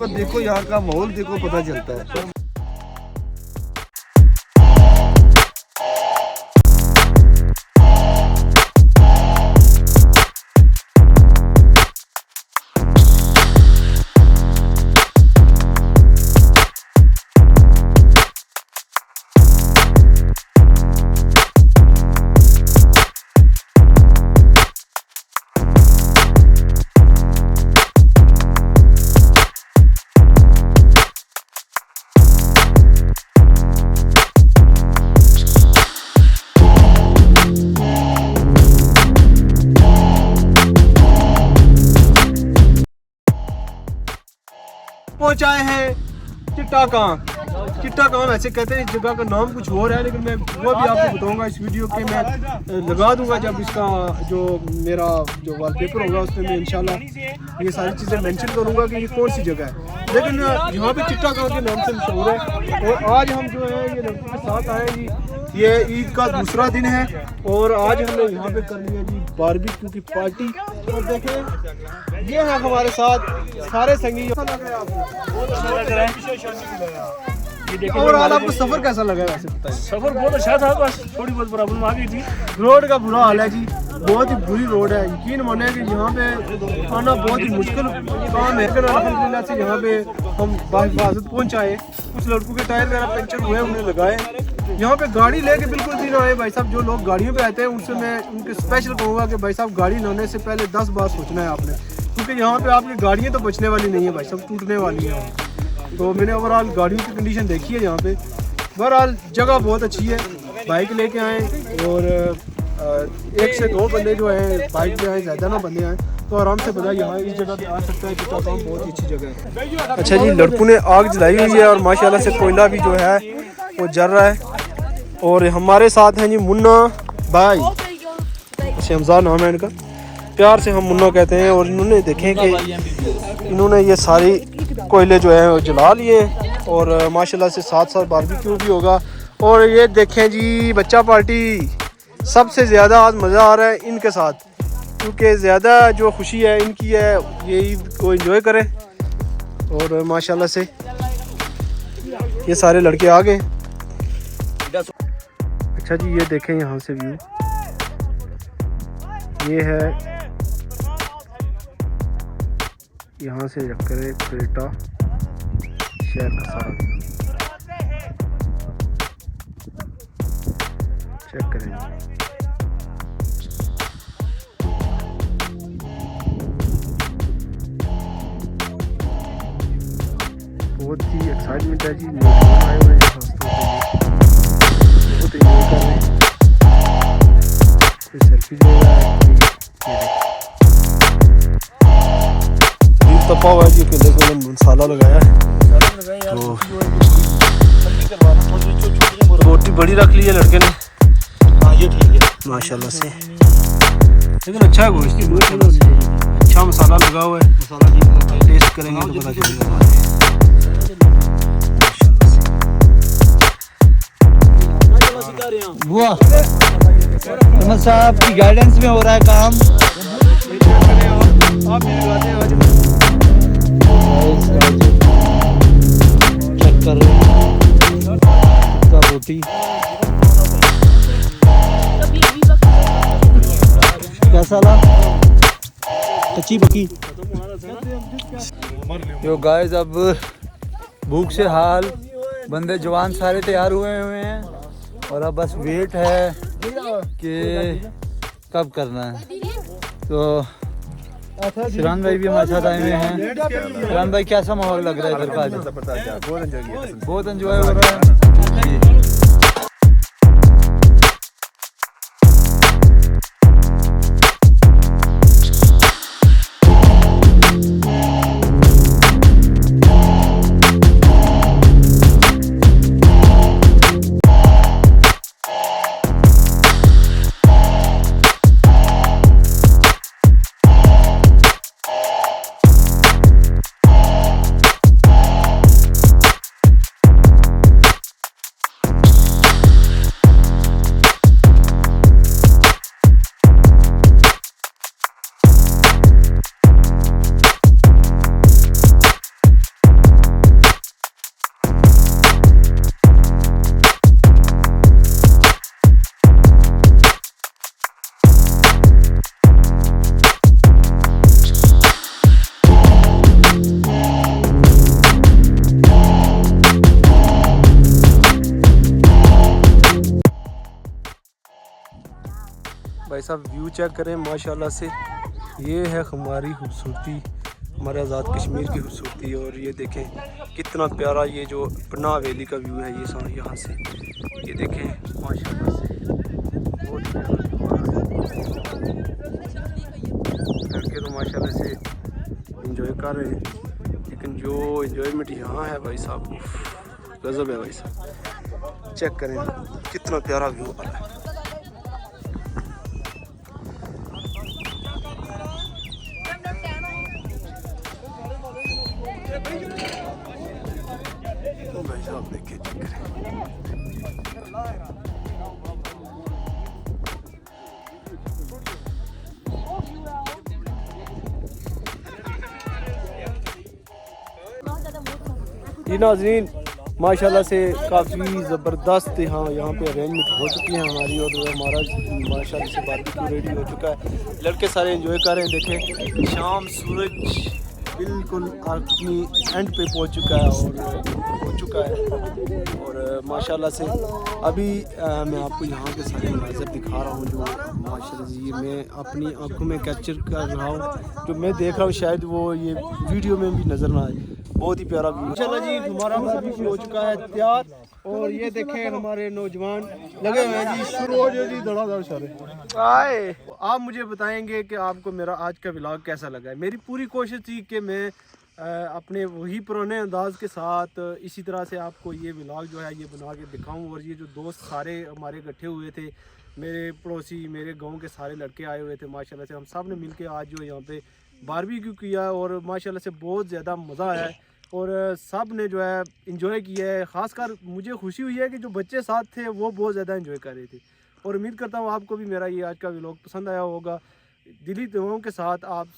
देखो यहाँ का माहौल देखो, पता चलता है। पहुंचाए हैं चिट्टा काम ऐसे कहते हैं, इस जगह का नाम कुछ और है, लेकिन मैं वो भी आपको बताऊंगा इस वीडियो के, मैं लगा दूंगा जब इसका जो मेरा जो वॉलपेपर होगा उसमें मैं इंशाल्लाह ये सारी चीज़ें मेंशन करूंगा कि ये कौन सी जगह है। लेकिन यहाँ पे चिट्टा गाँव के नाम से मशहूर है। और आज हम जो है ये लड़की के साथ आए जी, ये ईद का दूसरा दिन है और आज हमने यहाँ पे कर लिया जी बारबेक्यू की पार्टी। और देखें ये है हमारे साथ सारे संगी। और आज आपको सफर कैसा लगा? वैसे बताइए। सफर बहुत अच्छा था, बस थोड़ी बहुत प्रॉब्लम आ गई थी। रोड का बुरा हाल है जी, बहुत ही बुरी रोड है। यकीन माने कि यहाँ पे आना बहुत ही मुश्किल काम है। अल्हम्दुलिल्लाह से यहाँ पे हम बाहिफाजत पहुँच आए। कुछ लड़कों के टायर वगैरह पंचर हुए, उन्हें लगाए। यहाँ पे गाड़ी लेके बिल्कुल भी ना आए भाई साहब। जो लोग गाड़ियों पे आते हैं उनसे मैं उनके स्पेशल कहूँगा कि भाई साहब गाड़ी लाने से पहले 10 बार सोचना है आपने, क्योंकि यहाँ पे आपकी गाड़ियाँ तो बचने वाली नहीं है भाई साहब, टूटने वाली हैं। तो मैंने ओवरऑल गाड़ियों की कंडीशन देखी है यहाँ पे। बहरहाल जगह बहुत अच्छी है। बाइक लेके आए और 1 से 2 बंदे जो हैं बाइक पे आए, ज़्यादा ना बंदे आए तो आराम से बता यहाँ इस जगह पे आ सकता है। चिट्टा गाँव बहुत ही अच्छी जगह है। अच्छा जी, लड़कों ने आग जलाई हुई है और माशाल्लाह से कोयला भी जो है वो जल रहा है। और हमारे साथ हैं जी मुन्ना भाई, शमज़ान नाम है इनका, प्यार से हम मुन्ना कहते हैं। और इन्होंने देखें कि इन्होंने ये सारी कोयले जो है वो जला लिए और माशाल्लाह से साथ बारबेक्यू भी होगा। और ये देखें जी बच्चा पार्टी, सबसे ज़्यादा आज मज़ा आ रहा है इनके साथ, क्योंकि ज़्यादा जो खुशी है इनकी है, ये ईद को एंजॉय करें। और माशाल्लाह से ये सारे लड़के आ गए। अच्छा जी, ये देखें यहाँ से व्यू, ये है यहाँ से करें क्रेटा शहर का सारा व्यू चेक करें। बहुत ही एक्साइटमेंट है जी, आए हुए हैं बहुत एंजॉय कर रहे हैं। सेल्फी ले रहा है तपा हुआ है जी, केले को मसाला लगाया है। तो रोटी बड़ी रख ली है लड़के ने। हाँ ये ठीक है माशाल्लाह से, लेकिन अच्छा है गोश्त, अच्छा मसाला लगा हुआ है। मसाला टेस्ट करेंगे तो पता चलेगा। वाह, अहमद साहब की गाइडेंस में हो रहा है काम। आप भी लगाते हैं आज चेक कर रहे हैं का रोटी कैसा ला, कच्ची पकी। यो गाइस, अब भूख से हाल बंदे जवान सारे तैयार हुए हैं और अब बस वेट है कि कब करना है। तो शिरान भाई भी हमारे साथ आए हुए हैं। शिरान भाई, कैसा माहौल लग रहा है इधर का? बहुत एंजॉय हो रहा है। भाई साहब व्यू चेक करें माशाल्लाह से, ये है हमारी खूबसूरती, हमारे आज़ाद कश्मीर की खूबसूरती। और ये देखें कितना प्यारा ये जो पन्ना वैली का व्यू है, ये यहाँ से ये देखें माशाल्लाह से बहुत लड़के तो माशाल्लाह से इंजॉय कर रहे हैं, लेकिन जो इंजॉयमेंट यहाँ है भाई साहब गज़ब है भाई साहब। चेक करें कितना प्यारा व्यू आ रहा है। भाई साहब देखिए चेक करें, जी नाज़रीन माशाल्लाह से काफ़ी ज़बरदस्त यहाँ पे अरेंजमेंट हो चुकी है हमारी, और हमारा माशाल्लाह से बारबेक्यू रेडी हो चुका है। लड़के सारे एंजॉय कर रहे हैं। देखें शाम सूरज बिल्कुल अपनी एंड पे पहुँच चुका है और हो चुका है, और माशाल्लाह से अभी मैं आपको यहाँ के सारे मंजर दिखा रहा हूँ जो माशाल्लाह से ये मैं अपनी आंखों में कैप्चर कर रहा हूँ, जो मैं देख रहा हूँ शायद वो ये वीडियो में भी नज़र ना आए। बहुत ही प्यारा व्यू। माशाल्लाह जी हमारा बारबेक्यू हो चुका है तैयार, और ये देखें हमारे नौजवान लगे हुए हैं जी, शुरू हो जाए जी धड़ाधड़ सारे आए। आप मुझे बताएंगे कि आपको मेरा आज का व्लॉग कैसा लगा है। मेरी पूरी कोशिश थी कि मैं अपने वही पुराने अंदाज के साथ इसी तरह से आपको ये व्लॉग जो है ये बना के दिखाऊं। और ये जो दोस्त सारे हमारे इकट्ठे हुए थे, मेरे पड़ोसी, मेरे गांव के सारे लड़के आए हुए थे माशाल्लाह से, हम सब ने मिल के आज जो यहाँ पे बारबेक्यू किया और माशाल्लाह से बहुत ज़्यादा मज़ा आया है, और सब ने जो है इंजॉय किया है। ख़ासकर मुझे खुशी हुई है कि जो बच्चे साथ थे वो बहुत ज़्यादा इंजॉय कर रहे थे, और उम्मीद करता हूँ आपको भी मेरा ये आज का व्लॉग पसंद आया होगा। दिली दुआओं के साथ आप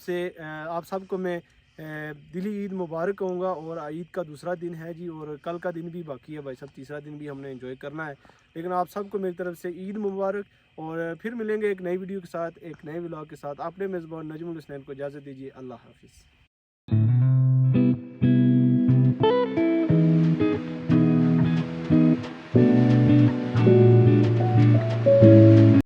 सबको मैं दिली ईद मुबारक कहूँगा। और ईद का दूसरा दिन है जी, और कल का दिन भी बाकी है भाई साहब, तीसरा दिन भी हमने एंजॉय करना है। लेकिन आप सबको मेरी तरफ से ईद मुबारक, और फिर मिलेंगे एक नई वीडियो के साथ, एक नए व्लॉग के साथ। अपने मेज़बान नजमुल हुसैन को इजाज़त दीजिए। अल्लाह हाफिज़।